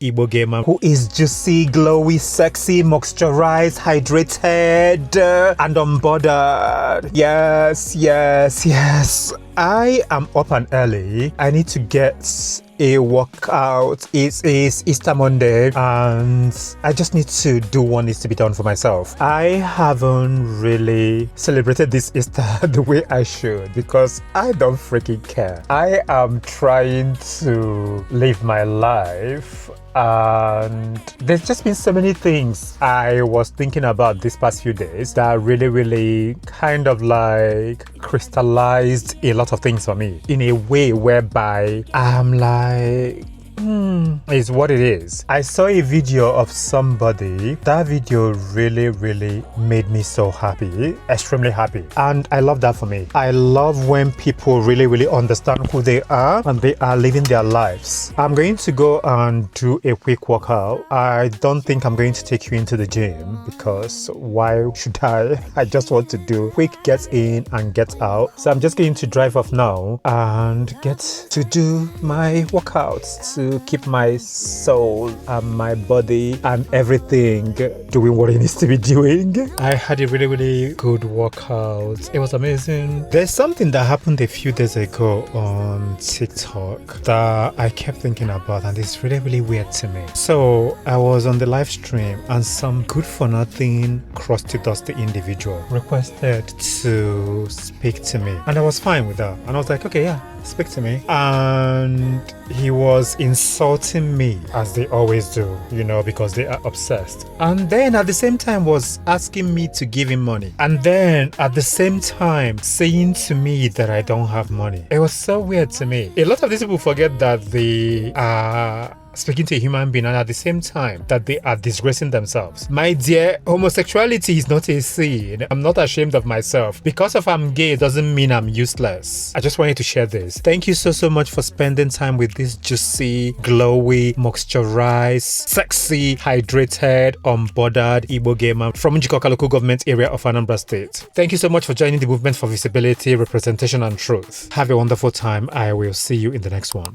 Igbo gamer who is juicy, glowy, sexy, moisturized, hydrated, and unbothered. Yes. I am up and early. I need to get a workout. It is Easter Monday and I just need to do what needs to be done for myself. I haven't really celebrated this Easter the way I should because I don't freaking care. I am trying to live my life and there's just been so many things I was thinking about these past few days that really kind of like crystallized a lot of things for me in a way whereby I'm like, is what it is. I saw a video of somebody. That video really made me so happy, extremely happy. And I love that for me. I love when people really understand who they are and they are living their lives. I'm going to go and do a quick workout. I don't think I'm going to take you into the gym because why should I? I just want to do quick get in and get out. So I'm just going to drive off now and get to do my workouts to keep my soul and my body and everything doing what it needs to be doing. I had a really good workout. It was amazing. There's something that happened a few days ago on TikTok that I kept thinking about and it's really weird to me. So I was on the live stream and some good for nothing crusty dusty individual requested to speak to me and I was fine with that and I was like, okay, yeah, speak to me. And he was insulting me as they always do, you know, because they are obsessed. And then at the same time was asking me to give him money. And then at the same time saying to me that I don't have money. It was so weird to me. A lot of these people forget that they are speaking to a human being and at the same time that they are disgracing themselves. My dear, homosexuality is not a sin. I'm not ashamed of myself. Because of I'm gay doesn't mean I'm useless. I just wanted to share this. Thank you so much for spending time with this juicy, glowy, moisturized, sexy, hydrated, unbothered Igbo gamer from Njikoka local government area of Anambra State. Thank you so much for joining the movement for visibility, representation and truth. Have a wonderful time. I will see you in the next one.